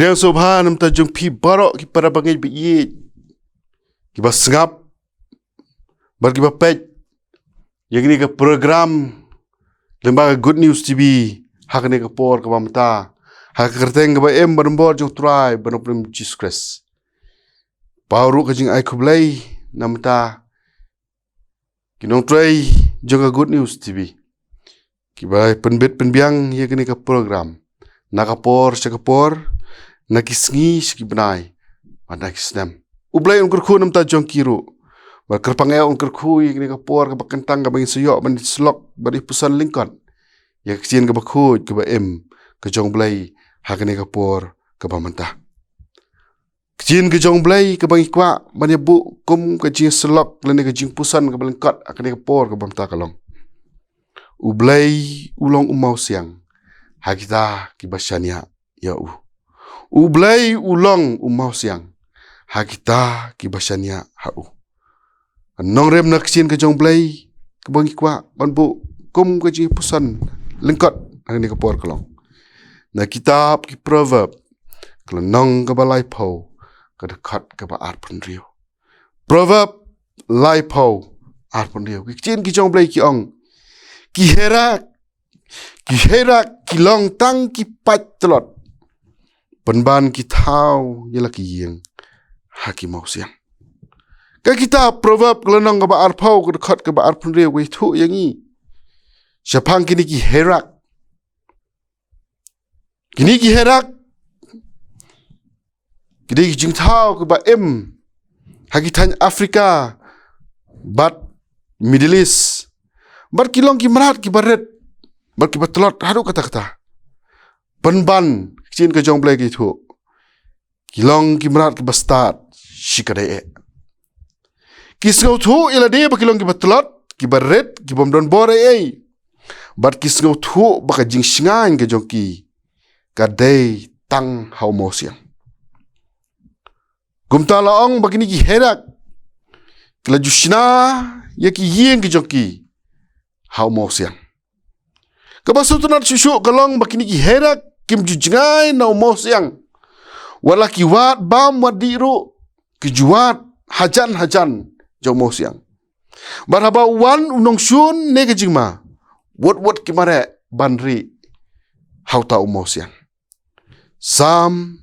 Priang sobha nam ta jong pi barok ki para bangai bi ye. Ki ba sngap bar ki ba pej. Yang ni ka program lembaga Good News TV hak ni ka por ka bamta. Hak kerteng ka ba berembor jong try banoprim Jesus Christ. Pauru ka jing ai kublai namta kinong try jong Good News TV. Ki ba penbet penbiang ye ni ka program. Nakapor sakapor nakisngi ski benai panakisnam. Ublay ungkur khu namta jong kiru. Ba kerpangaya ungkur khu ye ni ka por ka bakentang ka bangin suyok ban slok bari pusan lingkon. Ya kesian ka bakhu ka ba ka jong blay hak ni ka por ka bamanta. Kesian ka jong blay ka bang ikwa ban bu kum ka jing slok lan ka jing pusan ka balingkot hak ni ka por ka bamta kalong. Ublay ulong umau siang. Hakita kibashania ya u. Ublay ulong umau siang. Hakita kibashania ha u. Nong rem nak sin ke jong blay ke bangi kwa ban bu kum ke ji pusan lengkot ang ni ke por kolong. Na kitab ki proverb kalau nong ke balai pau ke dekat ke ba art pun rio. Proverb lai pau art pun rio. Ki sin ki jong blay ki ong. Ki herak ki long tang ki pat telot. Penban ki tau yela ki yeng haki mau siang. Ka kita proverb kelenong ka ba arpau ke dekat ke ba arpun ria wei tu yang i. Siapang kini ki herak. Kini ki herak. Kini ki jing tau ke ba haki tanya Afrika bat Middle East. Bat kilong ki merat ki baret. Bat ki batelot haru kata-kata. Penban kecin ke jong blay gitu. Kilong ki merat ki bastad shikadai. Kisngau tu ila dia bakilong ki batelot ki baret ki bomdon bore ai. Bat kisngau tu baka jing singan ke jong ki kadai tang hau mo siang. Gumta laong bagini ki herak. Kila jusina ya ki yeng ki jong ki hau mo siang. Kabasu tunat susu kalong bakini ki herak kim jujngai na mo siang. Wala ki wat bam wadiru ki juat hajan jong mo siang. Barhaba wan unong sun ne ke jingma. Wot ki mare banri hau ta mo siang. Sam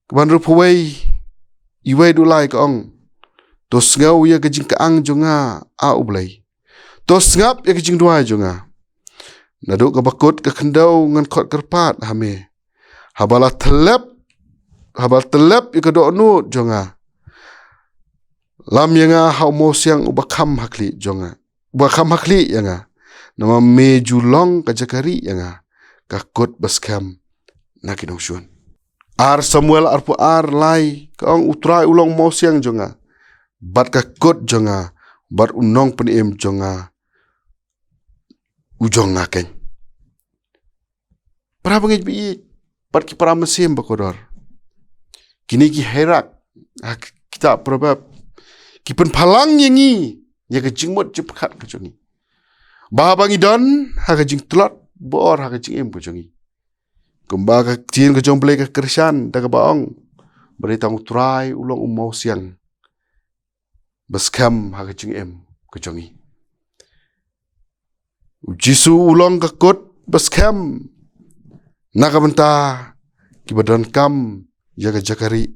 banru puwei iwei dulai ka ong. Tos ngau ya ke jing ka ang jonga a ublay. Tos ngap ya ke jing duai jonga. Naduk ke bakut ke kendau ngan kot kerpat hame. Habal telep ya ke do nu jonga. Lam yanga hau mo siang ubakam hakli jonga. Ubakam hakli yanga. Nama me julong ka jakari yanga. Ka kot baskam nakinong syun. Ar Samuel arpu ar lai ka ong utrai ulong mo siang jonga. Bat ka kot jonga. Bat unong peniem jonga. Ujong ngaken. Para bangit bi pat ki para mesim bakodor. Kini ki herak kita probab ki pen palang yangi ya ke jingmot jepat ke jongi. Ba bangi don ha ke jing tlot bor ha ke jing em ke jongi. Kumba ka jin ke jong blay ke kersan da ke baong. Berita utrai ulong umau siang. Baskam ha ke jing em ke jongi. Jisu ulong ka kot baskam nakabenta ki badan kam jaga jakari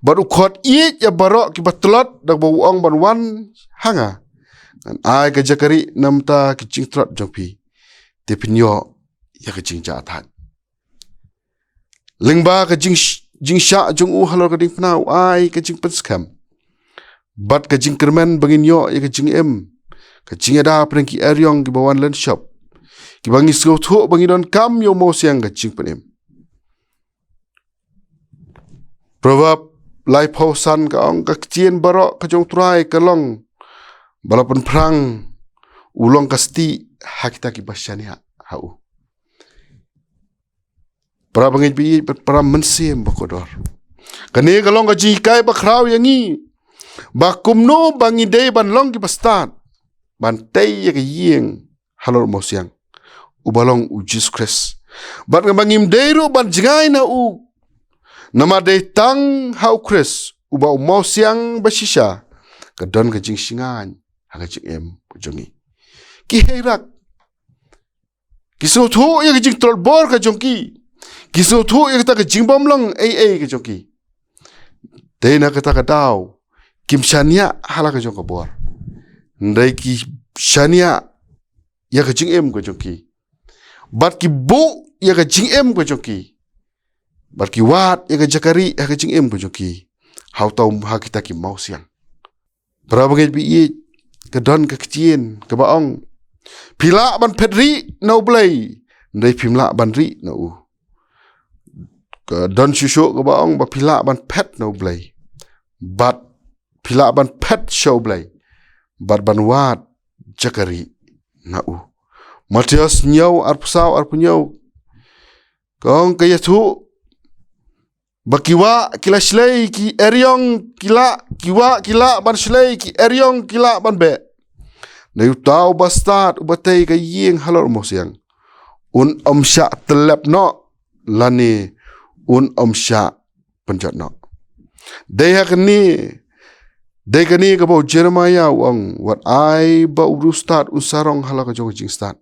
baru khot i ya barok ki batlot dak bau ong ban wan hanga an ai ka jakari namta ki chingtrot jongpi te pinyo ya ka chingja athat lingba ka jing sha jong u halor ka ding pnau ai ka jing penskam bat ka jing kermen bangin yo ya ka jing em ka jing ada preng ki eryong ki bawan len shop ki bangi sgo thu bangi don kam yo mo siang ka jing penem. Proverb lai pausan ka ong ka kecien barok ka jong trai ka long balapan perang ulong kasti hakita ki basyani hau. Para bangit bi para mensim bakodor. Kani kalong ka jikai bakraw yangi. Bakum no bangi day ban long ki bastad. Bantai ya ka yeng halor mo siang. Ubalong u Jesus Christ. Bat nga bangim day ro ban jingay na u Nama day tang hau Chris uba mau siang basisha ka don ka jing singan ha ka jing em jongi ki herak ki so tho ya ka jing trol bor ka jongi ki so tho ya ka jing bom long ai ka jongi day na ka daw kim shania hala ka jong ka bor ndai ki shania ya ka jing em ka jongi bat ki bu ya ka jing em ka jongi bat ki wat ya ka jakari ya ka jing em ka jongi hau tau ha kita ki mau siang Prabangai bi ye ka don ka kcien ka baong pila ban pedri no blai ndai pimla ban ri no ka don shusho ka baong ba pila ban pet no blai bat pila ban pet show blai bat ban wat jakari na u Matias nyau arpusau arpunyau kong kaya tu bakiwa kila shlei ki eryong kiwa ban shlei ki eryong kila ban be na utau bastad ubatei ka yeng halor mosiang un omsha telep no lani un omsha penjat no dei kani ka bo Jeremiah wang wat ai ba urustad usarong halaka jong jing stad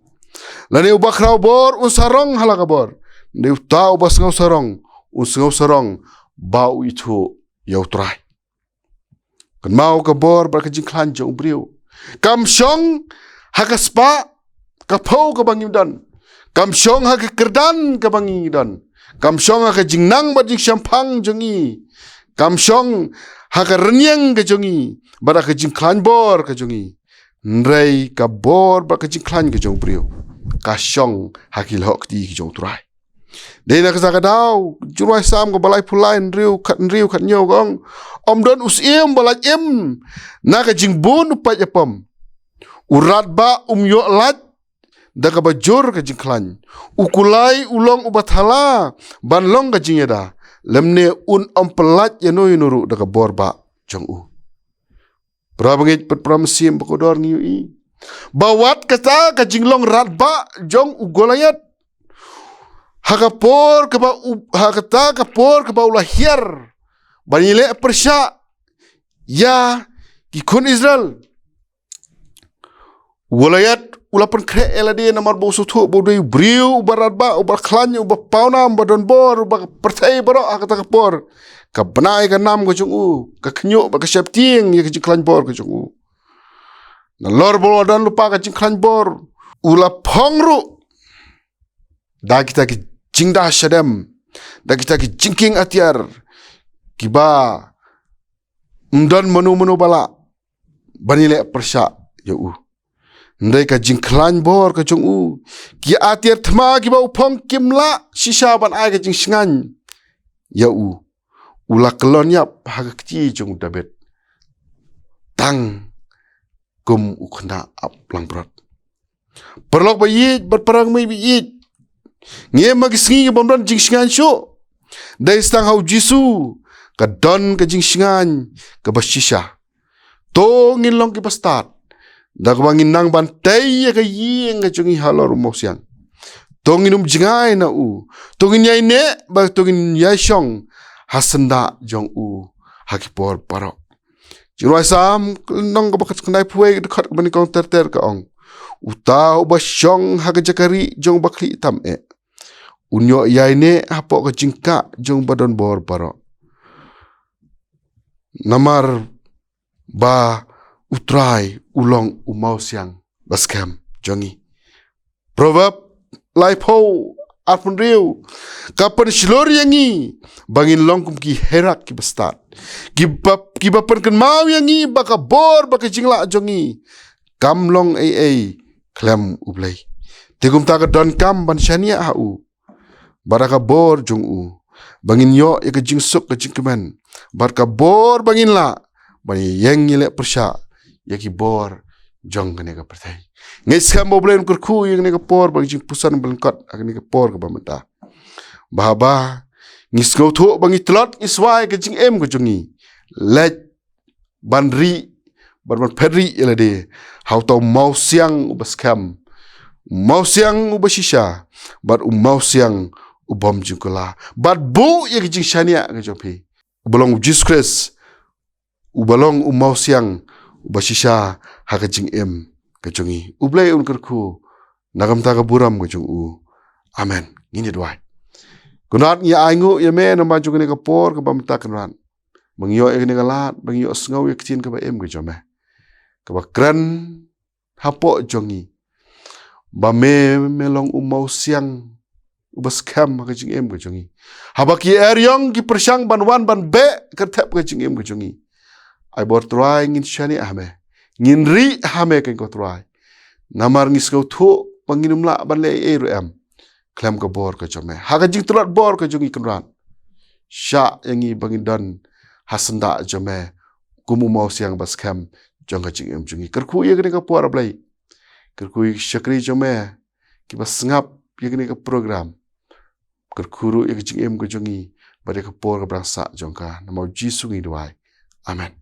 lani ubakrau bor usarong halaka bor na utau basngau sarong usngau sarong bau itu yau trai kan mau ka bor bar ka jing klan jong briu kam shong ha ka spa ka phau ka bangim dan kam shong ha ka kerdan ka bangim dan kam shong ha ka jing nang ba jing shampang jongi kam shong ha ka renyang ka jongi bar ka jing klan bor ka jongi nrei ka bor bar ka jing klan ka jong briu ka shong ha ki lhok di ki jong trai Dei na kasaka daw, juruai sam ko balai pulai nriu kat nyo gong. Om don usiem balai em, na ka jingbun upai japam. Urat ba yo lat, da ka bajur ka jingklan. Ukulai ulong ubathala, ban long ka jingyada. Lemne un om pelat yano yunuru da ka borba jong u. Prabangit pat pramsim bakodor ngiu i. Bawat kata ka jinglong rat ba jong ugolayat. Hakapor ke ba ulahir banile persya ya kikun Israel walayat ulapan kre elade namar bo suthu bo dei briu barat ba ubar klan ubar paunam badon bor ubar pertai baro hakata kapor ka banai ka nam ko jungu ka knyo ba ka syapting ya ka klan bor ko jungu na lor bol dan lupa ka klan bor ula phongru da kita ki jingda shadam da kita ki jingking atiar kiba mdan manu bala banile persya ya u ndai ka jingklan bor ka chung u ki atiar thma kiba upong kimla shisha ban ai ka jing singan ya u ula kelon yap ha ka kti chung dabet tang kum ukna ap lang brat perlok ba yit bat parang mai bi yit nge magisngi ke bomdon jing singan sho dai stang hau jisu ka don ka jing singan ka basisha to ngin long ki pastat da ka bangin nang ban tai ka yeng ka jungi halor mosiang to nginum jingai na u to ngin yai ne ba to ngin yai shong hasanda jong u hakipor paro jiruai sam nong ka bakat knai puai dekat ka bani kong ter ka ong utau ba shong ha ka jakari jong bakli tam e unyo yai ne hapo ka jingka jong badon bor paro namar ba utrai ulong umau siang baskem jongi proverb laipo arpun riu kapan shilori yangi bangin longkum ki herak ki bestat ki bapan kan mau yangi baka bor baka jingla jongi kamlong ai klem ublai tegum ta ka don kam ban shania hau baraka bor jong u bangin yo ya ka jingsuk ka jingkemen barka bor bangin la bani yeng ile persya ya ki bor jong ka ne ka pertai ngis kam boblen kurku yang ne ka por bang jing pusan belengkat ak ne ka por ka bamenta bahaba ngis go tho bangi tlot iswai ka jing em ka jongi let banri ban pedri ile de how to mau siang ubas kam mau siang ubasisha bar mau siang ubom jingkula. But bu ya jing shania ke jopi. Ubalong Jesus Christ. Ubalong umau siang ubasisha haka jing ke jongi. Ublay kerku nagam taga buram ke jong u. Amen. Ngini doai. Kunat ya aingu ya me na maju ke kapor ke bamta kenan. Mengyo ke lat, mengyo sngau ya kecin ke ba ke jome. Ke ba kran hapo jongi. Ba melong umau siang ubas kam ke jing ke jongi. Habaki eryong ki persyang ban wan ban be kertep ke jing ke jongi. Ai bor try ngin shani ahme. Ngin ri hame ke ko try. Namar ngis kau thu panginum la ban le eru Klam ke bor ke jome. Haga jing tulat bor ke jongi kenran. Sya yangi bangin dan hasenda jome. Kumu mau siang bas kam jong ke jing jongi. Kerku ye kene ke puar blai. Kerku syakri jome. Ki bas ngap ye kene ke program. Kerkuru ye ke jing ke jongi. Bade ke por ke brangsa jongka. Namau Jisu ngi duai. Amen.